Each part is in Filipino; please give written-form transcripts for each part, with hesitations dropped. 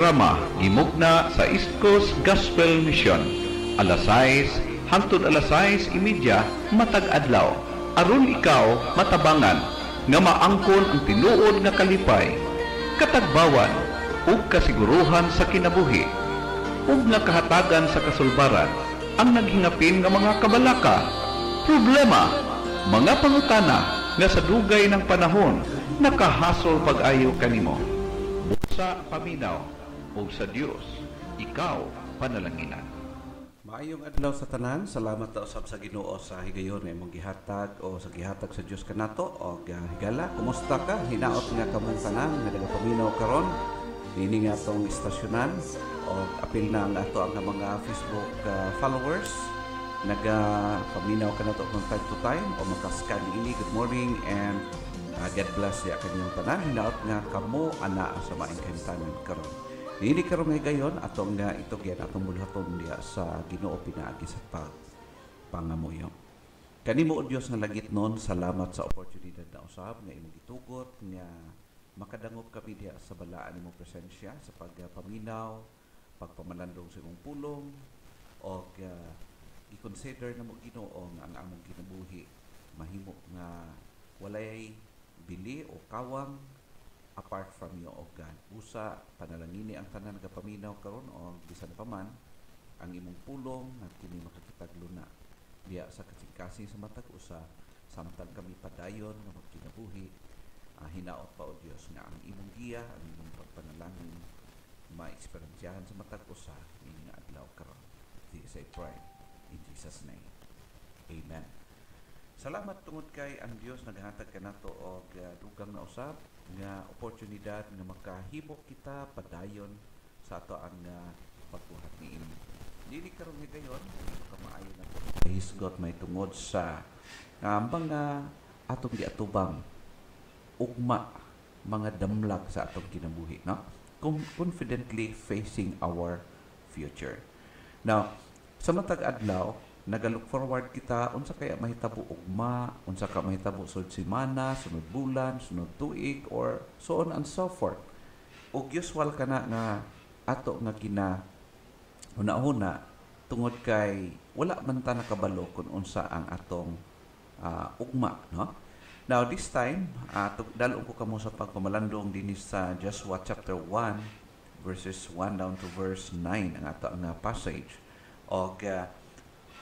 Rama gimugna sa East Coast Gospel Mission. Alas 6 hangtod alas 6:30 matag adlaw. Aron ikaw matabangan nga maangkon ang tinuod nga kalipay, katagbawan ug kasiguruhan sa kinabuhi ug nga kahatagan sa kasulbaran ang naghingapin nga mga kabalaka, problema, mga pangutana nga sa dugay ng panahon nakahasol pag-ayo kanimo. Busa paminaw o sa Dios, ikaw panalanginan. Maayong adlaw sa tanan. Salamat ta usab sa Ginoo sa higayon nga imong gihatag o sa gihatag sa Dios kanato o higala. Kumusta ka? Hinaot nga kamong tanan nga nagapaminaw karon. Ini nga atong istasyonan o apil na ang ato ang mga Facebook followers. Nagapaminaw kanato from time to time o makaskan ini. Good morning and God bless ya kanyang tanan. Hinaot nga kamo ana sa maayong kahimtanan karon. Hindi karon nga gayon atong nga itugyan atong bulhaton diha sa Ginoo pinaagi sa pangamuyo. Kanimo o Dios nga langit nun, salamat sa oportunidad na usab nga imong gitugot nga makadangop kami diha sa balaan imong presensya sa pagpaminaw, pagpamalandong sa imong pulong o i-consider na mo Ginoo nga ang among kinabuhi mahimo nga walay bili o kawang apart from you, O God. Usa, panalangini ang tanan nagapaminaw karon o bisan pa man ang imong pulong at kini makakitag luna diya sa kasing-kasing sa matag usa samtang kami padayon nga magkinabuhi. Hinaot pa o Dios nga ang imong giya, ang imong pagpanalangin ma-eksperyensyahan sa matag usa ini nga adlaw karon. This I pray in Jesus name. Amen. Salamat tungod kay ang Dios naghatag kanato og dugang na usab nga oportunidad nga makahibok kita padayon sa ato ang pagbuhat niini. Dili karon nga gayon kamaayo na hisgot may tungod sa mga atong giatubang ugma mga damlag sa atong kinabuhi, no? Confidently facing our future. Now, sa matag adlaw nagalook forward kita unsa kaya mahitabo ugma, unsa ka mahitabo sunod semana, sunod bulan, sunod tuig or so on and so forth. Ug usual kana nga ato nga una-una tungod kay wala man ta nakabalo kung unsa ang atong ugma, no? Now this time dalon ko kamo sa pagpamalandong dinhi sa Joshua chapter 1 verses 1 down to verse 9 ang ato nga passage. Og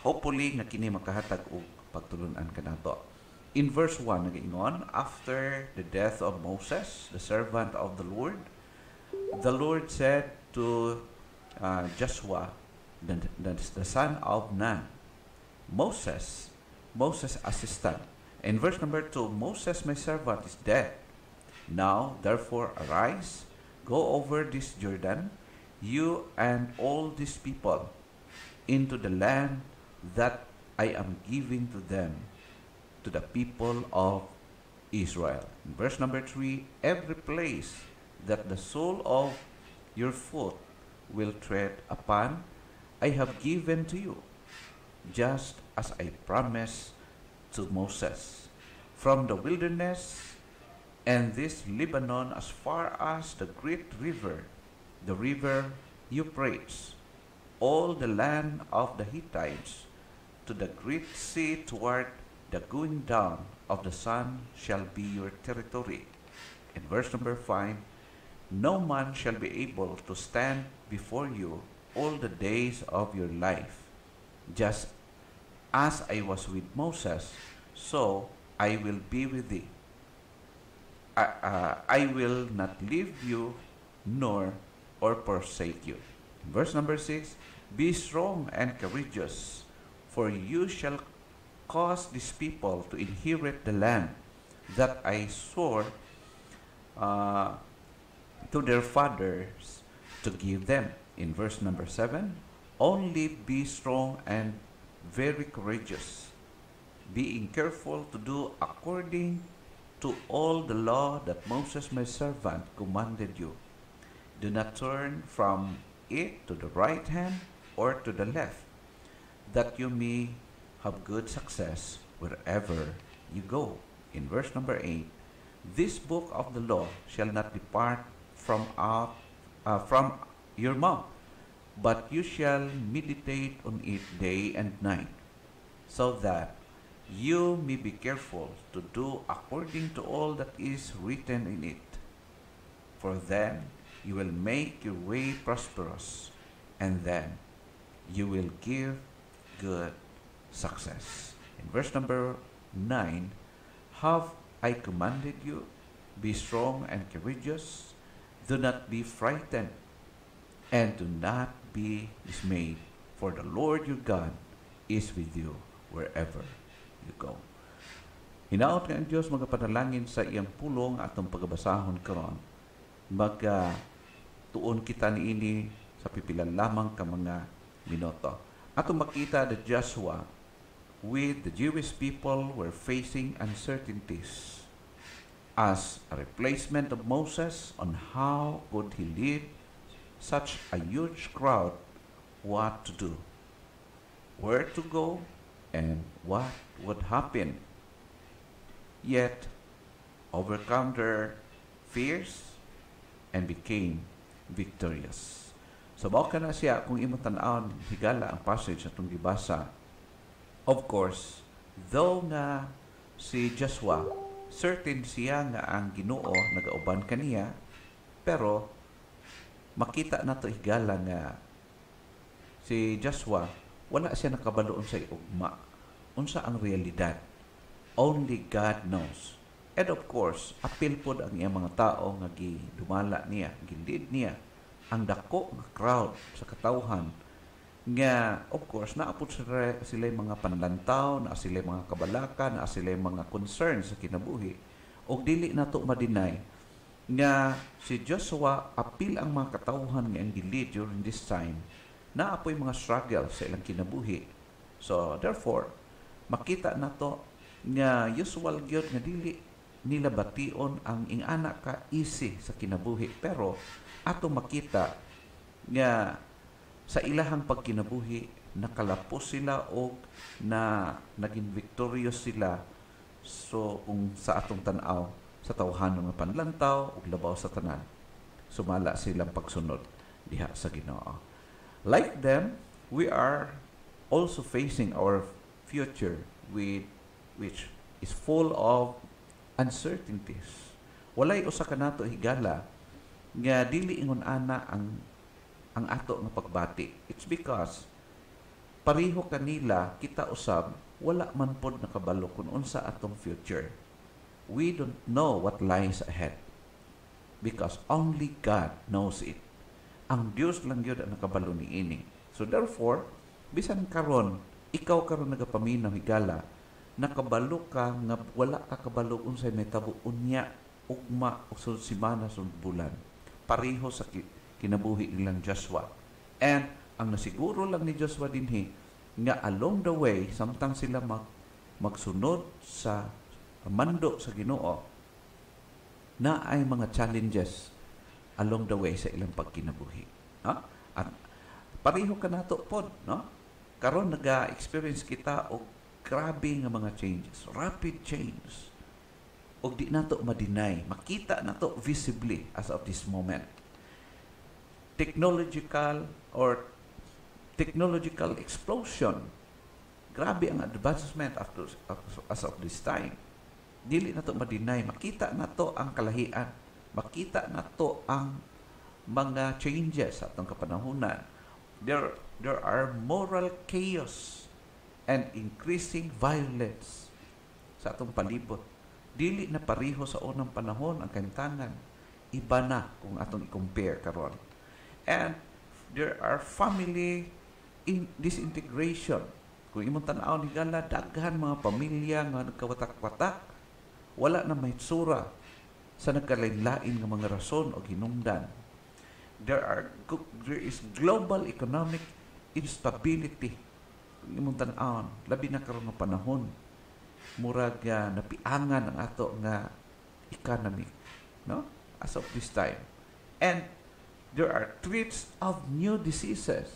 hopefully nga kini makahatag og pagtulunan kanato. In verse 1 nagaingon, after the death of Moses, the servant of the Lord said to Joshua, the son of Nun, Moses' assistant. In verse number 2, Moses my servant is dead. Now therefore arise, go over this Jordan, you and all these people, into the land that I am giving to them, to the people of Israel. In verse number 3, every place that the sole of your foot will tread upon, I have given to you, just as I promised to Moses. From the wilderness and this Lebanon as far as the great river, the river Euphrates, all the land of the Hittites, to the great sea toward the going down of the sun shall be your territory. In verse number 5, no man shall be able to stand before you all the days of your life. Just as I was with Moses, so I will be with thee. I will not leave you nor forsake you. In verse number 6, be strong and courageous, for you shall cause these people to inherit the land that I swore to their fathers to give them. In verse number 7, only be strong and very courageous, being careful to do according to all the law that Moses my servant commanded you. Do not turn from it to the right hand or to the left, that you may have good success wherever you go. In verse number 8, this book of the law shall not depart from your mouth, but you shall meditate on it day and night, so that you may be careful to do according to all that is written in it. For then you will make your way prosperous, and then you will give good success. In verse number 9, have I commanded you, be strong and courageous, do not be frightened, and do not be dismayed, for the Lord your God is with you wherever you go. Hinaot nga ang Diyos magapanalangin sa iyang pulong atong pagbasahon karon. Tuon kita niini sa pipilan lamang ka mga minuto. Atong makita that Joshua with the Jewish people were facing uncertainties as a replacement of Moses on how could he lead such a huge crowd, what to do, where to go, and what would happen. Yet, overcome their fears and became victorious. So, mao na siya kung imo tan-awon higala ang passage atong gibasa. Of course, though nga si Joshua, certain siya nga ang Ginoo nagauban kaniya, pero makita nato higala nga si Joshua wala siya nakabaloon sa ugma. Unsa ang realidad? Only God knows. And of course, apil pod ang iyang mga tao nga gidumala niya, gilid niya ang dako nga crowd sa katawhan nga of course naapod sila mga panlantaw, na sila mga kabalaka, na sila mga concerns sa kinabuhi. Og dili nato ma-deny nga si Joshua apil ang mga katawhan nga ang gilid during this time, naapoy mga struggle sa ilang kinabuhi. So therefore, makita nato nga usual gyud nga dili nila bation ang ingana ka easy sa kinabuhi, pero ato makita nga sa ilahang pagkinabuhi nakalapos sila o na naging victorious sila. So kung sa atong tan-aw sa tawhanon nga panlantaw ug labaw sa tanan, sumala silang pagsunod diha sa Ginoo. Like them, we are also facing our future which is full of uncertainties. Walay usa ka nato higala nga dili ingon ana ang ato nga pagbati. It's because pareho kanila kita usab wala man pod nakabalo kun unsa atong future. We don't know what lies ahead because only God knows it. Ang Dios lang gyud ang nakabalo niini. So therefore, bisan karon ikaw karon nagapaminaw higala, nakabalo ka nga wala ka kabalo unsay mahitabo unya ugma o sunod semana sunod bulan. Pareho sa kinabuhi nilang Joshua. And ang nasiguro lang ni Joshua dinhi nga along the way samtang sila magsunod sa mando sa Ginoo, na ay mga challenges along the way sa ilang pagkinabuhi. No? At pareho ka nato pod, no? Karon naga-experience kita og grabe nga mga changes, rapid change. Og di nato ma-deny, makita nato visibly as of this moment. Technological explosion. Grabe ang advancement as of this time. Dili nato ma-deny, makita nato ang kalahian, makita nato ang mga changes sa atong kapanahunan. There are moral chaos and increasing violence sa atong palibot. Dili na pareho sa unang panahon ang kantangan. Iba na kung atong i-compare karon. And there are family disintegration. Kung imong tan-aw ni gala, daghan mga pamilya nga nagkawatak-watak, wala na may tsura sa nagkalain-lain nga mga rason o hinungdan. There is global economic instability. Kung imong tan-aw, labi na karon nga panahon, murag napiangan ang ato nga economy, no? As of this time. And there are threats of new diseases.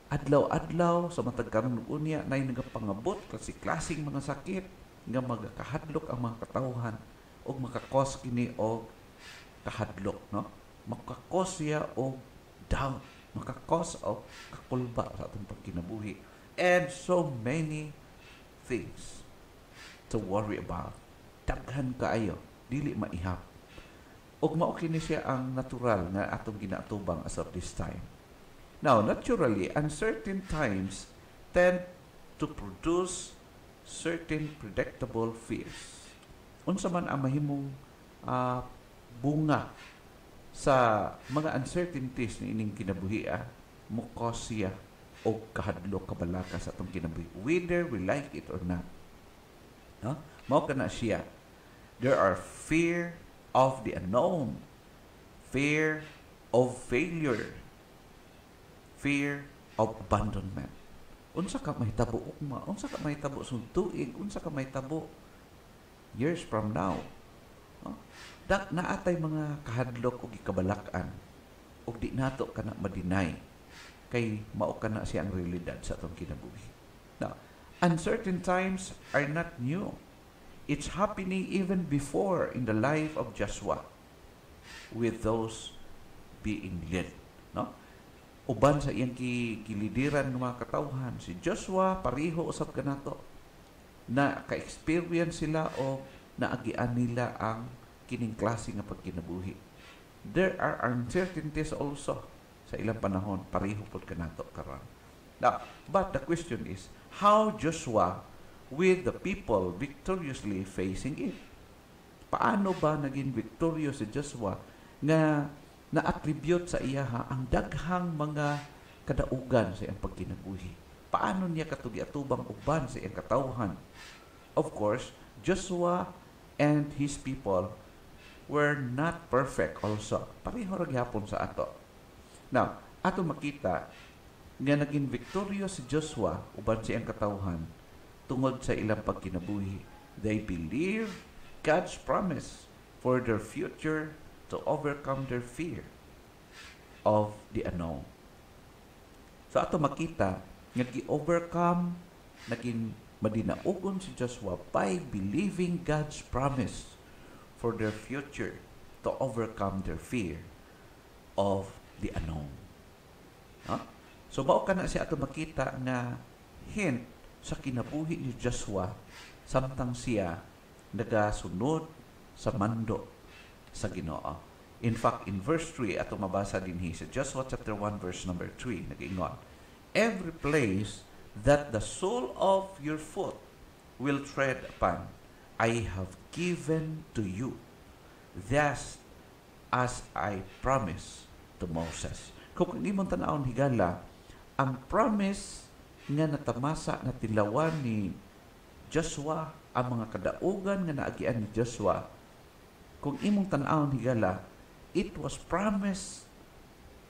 Adlaw-adlaw sa matag karon ug unya nay nagapangabot kasi klaseng mga sakit nga magakahadlok ang mga katawhan ug makakos kini og kahadlok, no? makakos siya og doubt, makakos og kakulba sa atong pagkinabuhi, and so many things to worry about. Daghan kaayo, dili maihap. Ug mao kini siya ang natural nga atong ginatubang as of this time. Now, naturally, uncertain times tend to produce certain predictable fears. Unsa man ang mahimong bunga sa mga uncertainties ni ining kinabuhi, mukos siya o kahadlok kabalaka sa atong kinabuhi, whether we like it or not. No? Mao kana siya. There are fear of the unknown, fear of failure, fear of abandonment. Unsa ka mahitabo ugma, unsa ka mahitabo sung tuig, unsa ka mahitabo years from now. No? Naatay mga kahadlok o gikabalakan o di nato kana ma-deny kay mao kana siya ang realidad sa atong kinabuhi. Now, uncertain times are not new. It's happening even before in the life of Joshua with those being led. No? Uban sa iyang gilidiran ng mga katawhan, si Joshua, pareho usab ka nato, na ka-experience sila o naagian nila ang kining klase nga pagkinabuhi. There are uncertainties also sa ilang panahon, pareho pod ka nato karon. Now, but the question is, how Joshua with the people victoriously facing it? Paano ba naging victorious si Joshua nga na-attribute sa iyaha ang daghang mga kadaugan sa iyang pagkinabuhi? Paano niya katugi-atubang uban sa iyang katawhan? Of course, Joshua and his people were not perfect also. Pareho ra gyapon sa ato. Now, ato makita nga naging victorious si Joshua uban sa iyang katawhan tungod sa ilang pagkinabuhi. They believe God's promise for their future to overcome their fear of the unknown. So ato makita nga gi-overcome, naging madinaugon si Joshua by believing God's promise for their future to overcome their fear of the unknown. Huh? So mao kana siya ato makita nga hint sa kinabuhi ni Joshua samtang siya nagasunod sa mando sa Ginoo. In fact, in verse 3, ato mabasa din sa Joshua chapter 1 verse number 3, nag-ingon, every place that the sole of your foot will tread upon, I have given to you, thus as I promised to Moses. Kung hindi mo tanawon higala, ang promise nga natamasa na tilawan ni Joshua, ang mga kadaugan nga naagian ni Joshua, kung imong tan-awon higala, it was promised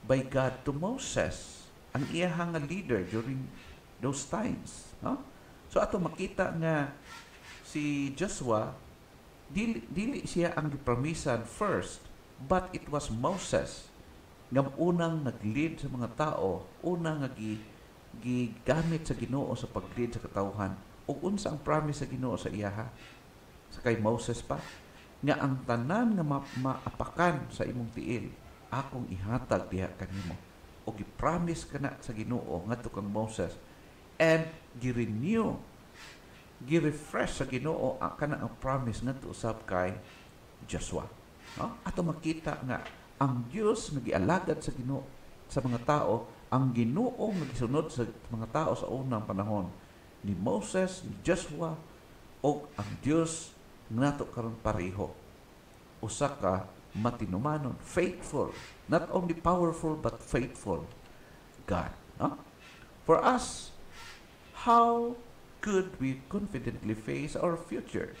by God to Moses, ang iyahang leader during those times. No? So ato makita nga si Joshua, dili siya ang gipromisan first, but it was Moses nga unang nag-lead sa mga tao, unang gigamit sa Ginoo sa pag-lead sa katawhan, ug unsa ang promise sa Ginoo sa iyaha sa kay Moses pa nga ang tanan nga maapakan sa imong tiil akong ihatag diha kanimo, ug gi-promise kana sa Ginoo ngadto kang Moses, and gi-renew, gi-refresh sa Ginoo kana ang promise ngadto usab kay Joshua. No? Ato makita nga ang Dios nga gialagad sa Ginoo sa mga tao, ang Ginoo nga gisunod sa mga tao sa unang panahon ni Moses, ni Joshua, o ang Dios nato karon pareho. Usa ka matinumanon, faithful, not only powerful but faithful God. No? For us, how could we confidently face our future?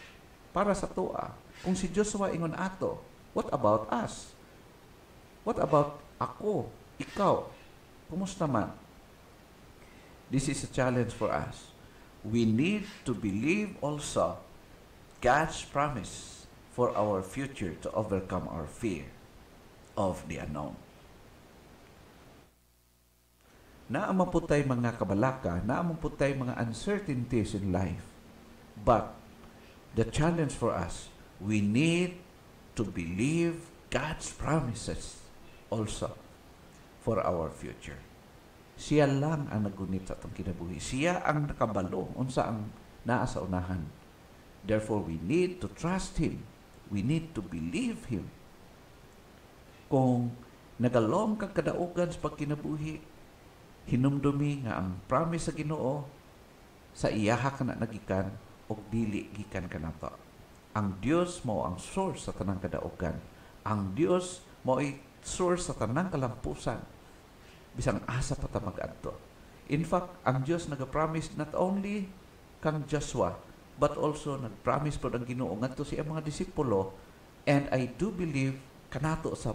Para sa toa, kung si Joshua ingon ato, what about us? What about ako, ikaw? Kumusta man? This is a challenge for us. We need to believe also God's promise for our future to overcome our fear of the unknown. Naamang po tayo mga kabalaka, naamang po tayo mga uncertainties in life. But the challenge for us, we need to believe God's promises also for our future. Siya lang ang nagunit sa atong kinabuhi. Siya ang nakabalo unsa ang naa sa unahan. Therefore, we need to trust Him. We need to believe Him. Kung nagalom kang kadaugan sa pagkinabuhi, hinumdumi nga ang promise sa Ginoo sa iyaha ka na nagikan o dili gikan ka na to. Ang Dios mo ang source sa tanang kadaugan. Ang Dios mo ay source sa tanang kalampusan. Bisang asa pa ta mag-adto. In fact, ang Dios nagapromise not only kang Joshua, but also nag-promise po ang Ginoo ngadto sa mga disipulo, and I do believe kanato sa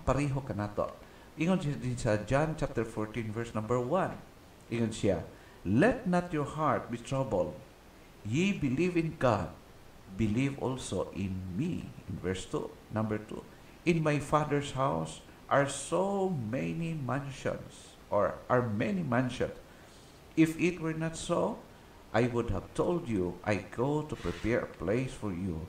pareho kanato. Ingon din sa John chapter 14 verse number 1. Ingon siya, "Let not your heart be troubled. Ye believe in God, believe also in me." In verse 2, number 2. "In my Father's house are so many mansions," or are many mansions. "If it were not so, I would have told you, I go to prepare a place for you.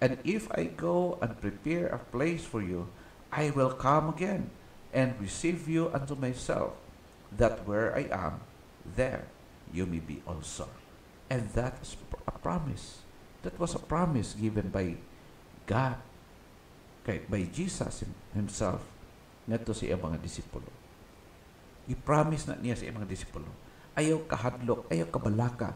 And if I go and prepare a place for you, I will come again and receive you unto myself, that where I am, there you may be also." And that is a promise. That was a promise given by God, by Jesus Himself, ngadto sa iyang mga disipulo. I-promise na niya sa iyang mga disipulo. Ayaw kahadlok, ayaw kabalaka.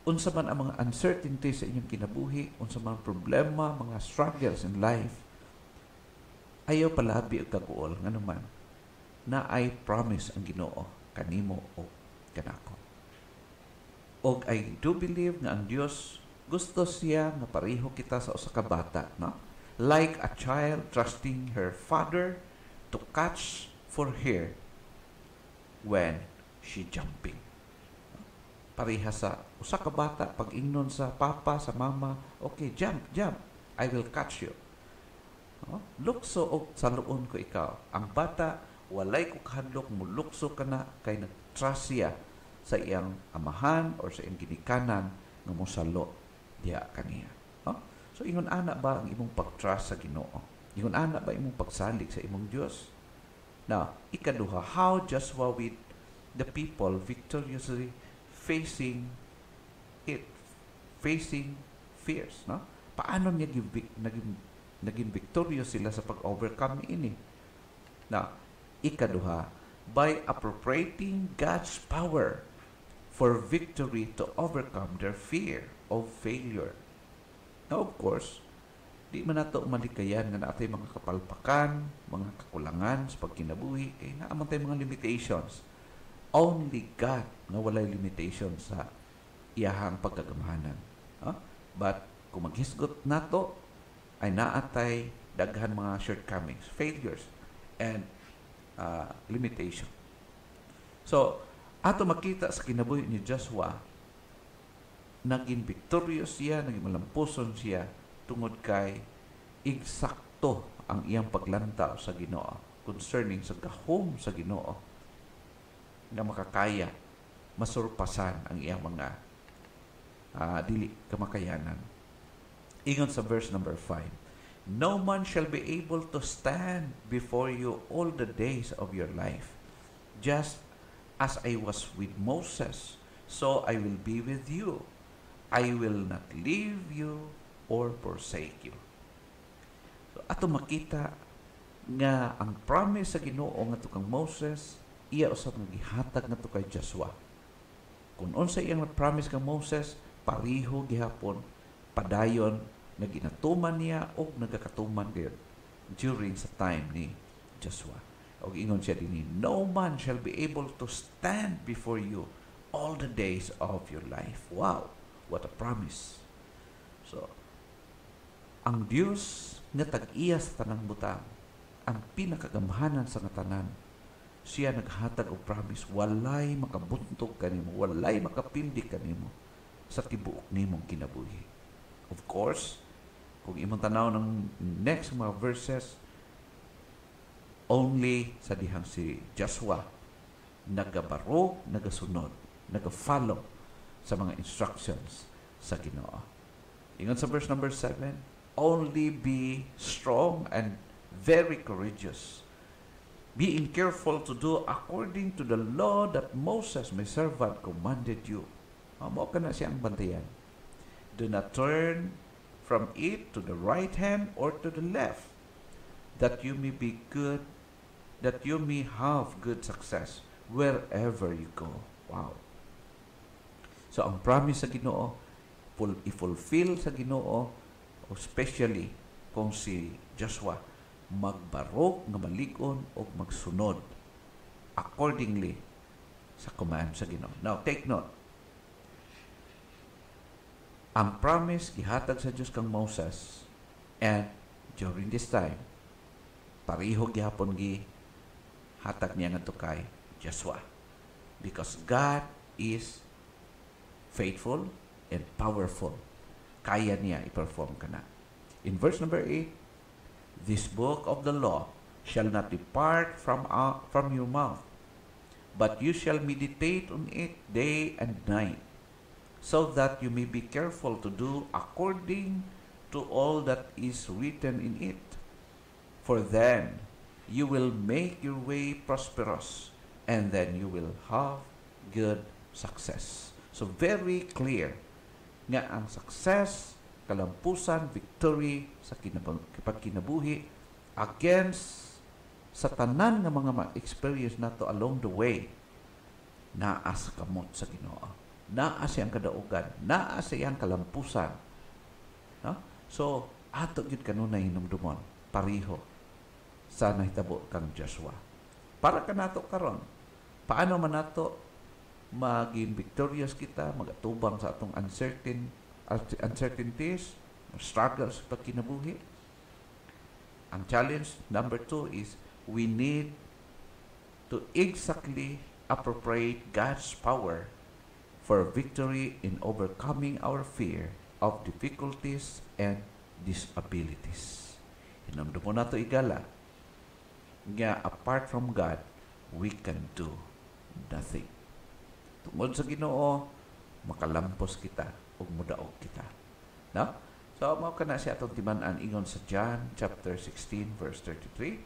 Unsa man ang mga uncertainties sa inyong kinabuhi, unsa man problema, mga struggles in life, ayaw palabi og kaguol nga naman na I promise ang Ginoo kanimo o kanako. Og I do believe nga ang Dios gusto siya nga pareho kita sa usa ka bata, no? Like a child trusting her father to catch for her when she jumping. Pareha sa usa ka bata pag ingnon sa papa, sa mama, okay, jump, I will catch you. Lukso og saluon ko ikaw. Ang bata walay ko kahadlok mo lukso kana kay nag-trust siya sa iyang amahan or sa iyang ginikanan nga mosalo diha kaniya. So ingon ana ba ang imong pag-trust sa Ginoo? Ingon ana ba imong pagsalig sa imong Dios? Now, ikaduha, how Joshua with the people victoriously facing fears, no? Paano niya naging victorious sila sa pag-overcome ini? Now, ikaduha, by appropriating God's power for victory to overcome their fear of failure. Now, of course, di man nato malikayan nga natay mga kapalpakan, mga kakulangan sa pagkinabuhi, kay naaman tay mga limitations. Only God nga walay limitation sa iyahang pagkagamahanan. But kung maghisgot nato, ay naatay daghan mga shortcomings, failures, and limitation. So, ato makita sa kinabuhi ni Joshua, naging victorious siya, naging malampuson siya, tungod kay eksakto ang iyang paglantaw sa Ginoo concerning sa gahom sa Ginoo na makakaya masurpasan ang iyang mga dili kamakayanan. Ingon sa verse number 5, "No man shall be able to stand before you all the days of your life. Just as I was with Moses, so I will be with you. I will not leave you or forsake you." So, ato makita nga ang promise sa Ginoo ngadto kang Moses, iya usab nga gihatag ngadto kay Joshua. Kung unsa iyang promise kang Moses, pareho gihapon padayon nga ginatuman niya o nagakatuman gayud during sa time ni Joshua. Og ingon siya dinhi, "No man shall be able to stand before you all the days of your life." Wow, what a promise. So, ang Dios nga tag-iya sa tanang butang, ang pinakagamhanan sa tanan, siya naghatag og promise, walay makabuntog kanimo, walay makapildi kanimo sa tibuok nimong kinabuhi. Of course, kung imong tanaw ng next mga verses, only sa dihang si Joshua nagabarog, nagasunod, nagafollow sa mga instructions sa Ginoo. Ingon sa verse number 7, "Only be strong and very courageous, being careful to do according to the law that Moses, my servant, commanded you. Mao ka na siyang bantayan. Do not turn from it to the right hand or to the left, that you may be good, that you may have good success wherever you go. Wow. So ang promise sa Ginoo, i-fulfill sa Ginoo, especially kung si Joshua magbarog nga malig-on o magsunod accordingly sa command sa Ginoo. Now, take note. Ang promise gihatag sa Dios kang Moses, and during this time pareho gihapon hatag niya ngadto kay Joshua, because God is faithful and powerful. Kaya niya i-perform kana. In verse number 8, this book of the law shall not depart from your mouth, but you shall meditate on it day and night, so that you may be careful to do according to all that is written in it. For then you will make your way prosperous, and then you will have good success. So very clear nga ang success, kalampusan, victory sa pagkinabuhi against sa tanan nga mga experience nato along the way, naa sa kamot sa Ginoo, naa siyang kadaugan, naa siyang kalampusan. No? So ato gyud kanunay hinumdumon pareho sa nahitabo kang Joshua. Para kanato karon, paano man nato maging victorious kita, magatubang sa atong uncertainties, struggles sa pagkinabuhi? Ang challenge number 2 is we need to exactly appropriate God's power for victory in overcoming our fear of difficulties and disabilities. Hinamdo mo na ito igala nga apart from God, we can do nothing. Tungod sa Ginoo, makalampos kita ug mudaog kita. No? So, mao kana siya atong timan-an ingon sa John chapter 16 verse 33.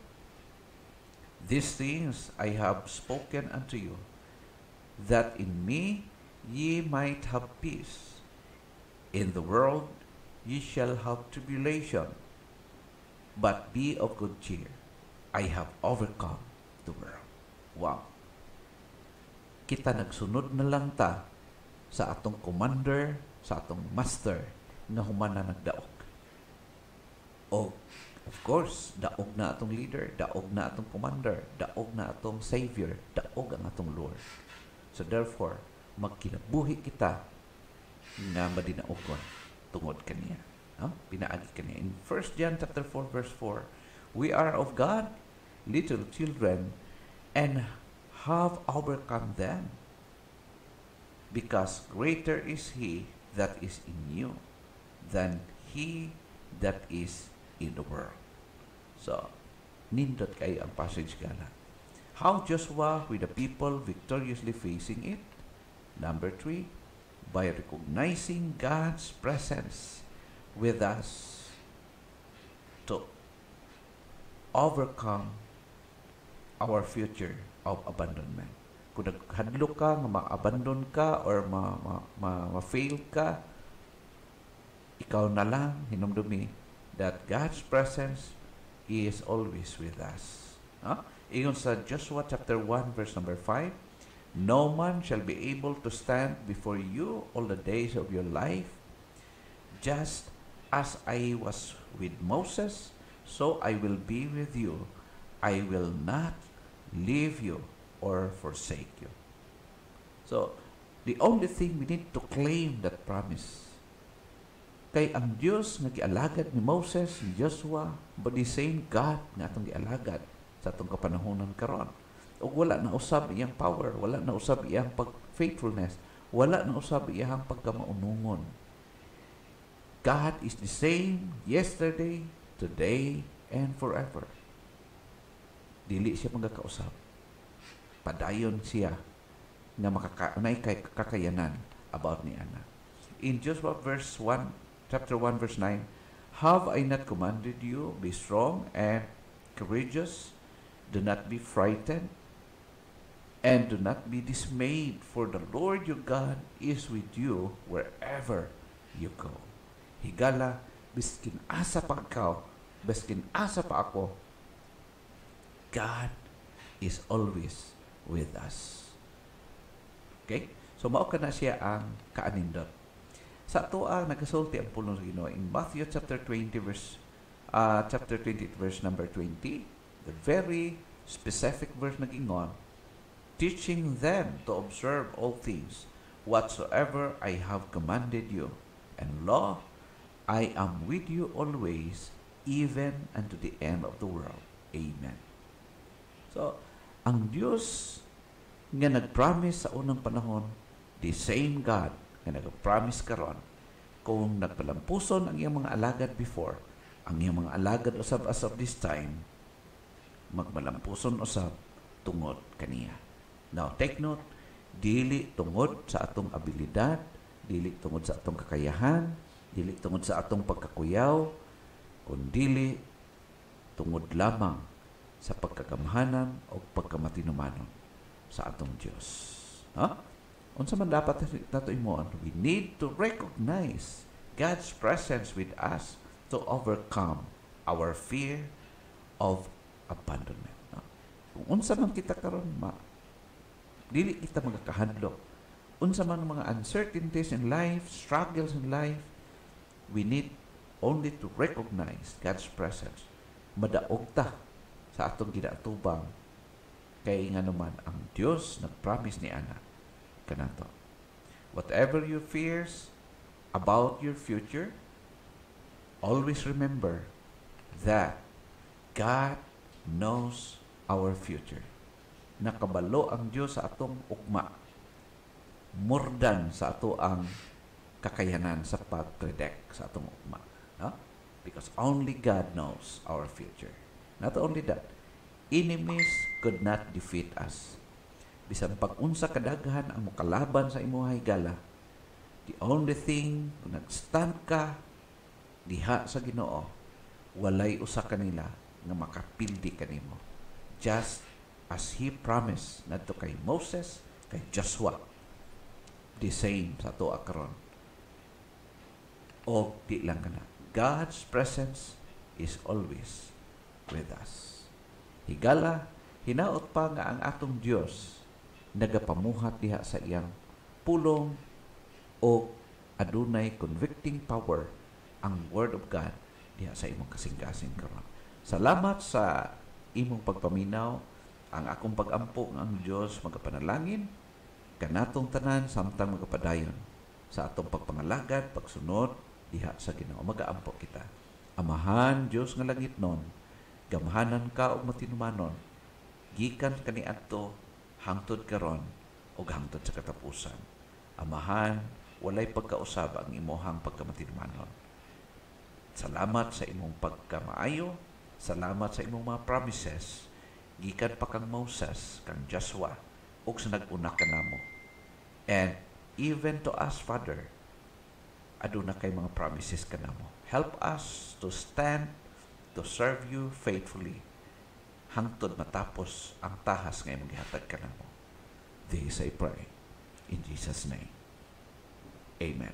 These things I have spoken unto you, that in me ye might have peace. In the world ye shall have tribulation, but be of good cheer. I have overcome the world. Wow. Kita nagsunod na lang ta sa atong commander, sa atong master, nga human na nagdaog. O, of course, daog na atong leader, daog na atong commander, daog na atong savior, daog ang atong Lord. So therefore, magkinabuhi kita nga madinaogon tungod kaniya. No? Pinaagi kaniya. In 1 John chapter 4 verse 4, we are of God, little children, and have overcome them, because greater is He that is in you than he that is in the world. So, nindot kayo ang passage gala. How Joshua with the people victoriously facing it? Number 3, by recognizing God's presence with us to overcome our future of abandonment. Kung naghadlo ka, nga ma-abandon ka, or ma-fail ka, ikaw na lang, hinumdumi, that God's presence is always with us. Ingon sa Joshua chapter 1 verse number 5, no man shall be able to stand before you all the days of your life. Just as I was with Moses, so I will be with you. I will not leave you or forsake you. So, the only thing we need to claim that promise. Kay ang Diyos nga gialagad ni Moses, ni Joshua, but the same God nga atong gialagad sa atong kapanahonan karon. O wala na usab iyang power, wala na usab iyang faithfulness, wala na usab iyang pagkamaunungon. God is the same yesterday, today, and forever. Dili siya magkakausap. Padayon siya na makakaunay kay kakayanan about ni Ana. In Joshua chapter 1 verse 9, have I not commanded you, be strong and courageous, do not be frightened, and do not be dismayed, for the Lord your God is with you wherever you go. Higala, biskin asa pa ikaw, biskin asa pa ako, God is always with us. Okay? So, mao ka na siya ang kaanindot. Sa ato ang nagasulti ang pulong sa Ginoo in Matthew chapter 20 verse number 20, the very specific verse nagingon, teaching them to observe all things whatsoever I have commanded you, and lo, I am with you always, even unto the end of the world. Amen. So, ang Diyos nga nag-promise sa unang panahon, the same God nga nag-promise karon, kung nagpalampuson ang iyang mga alagad before, ang iyang mga alagad usab as of this time, magmalampuson usab tungod kaniya. Now, take note, dili tungod sa atong abilidad, dili tungod sa atong kakayahan, dili tungod sa atong pagkakuyaw, kundi tungod lamang sa pagkagamhanan o pagkamatinumanon sa atong Dios. Unsa man dapat nato imoon? We need to recognize God's presence with us to overcome our fear of abandonment. Kung unsa man kita karon, dili kita magkahadlok. Unsa man mga uncertainties in life, struggles in life, we need only to recognize God's presence. Madaog ta sa atong ginaatubang kay nga naman ang Dios nag-promise ni ana kanato. Whatever your fears about your future, always remember that God knows our future. Nakabalo ang Dios sa atong ugma, more than sa ato ang kakayanan sa pag-predict sa atong ugma. Because only God knows our future. Not only that, enemies could not defeat us. Bisan pag-unsa kadaghan ang mukalaban sa imong higala, the only thing, kung nag-stand ka diha sa Ginoo, walay usa kanila nga makapildi kanimo. Just as He promised nadto kay Moses, kay Joshua, the same sa ato karon. O di lang kana, God's presence is always with us. Higala, hinaot pa nga ang atong Dios nagapamuhat diha sa iyang pulong o adunay convicting power ang Word of God diha sa imong kasing-kasing karon. Salamat sa imong pagpaminaw. Ang akong pag-ampo nga ang Dios magapanalangin kanatong tanan samtang magapadayon sa atong pagpangalagad, pagsunod diha sa Ginoo. Magaampo kita. Amahan Dios nga langitnon, gamhanan ka og matinumanon, gikan kaniadto hangtod karon ug hangtod sa katapusan. Amahan, walay pagkausab ang imuhang pagkamatinumanon. Salamat sa imong pagkamaayo, salamat sa imong mga promises, gikan pa kang Moses, kang Joshua, ug sa nag-una kanamo. And even to us, Father, aduna kay mga promises kanamo. Help us to stand, to serve you faithfully, hangtod matapos ang tahas nga imong gihatag kanamo. This I pray in Jesus' name. Amen.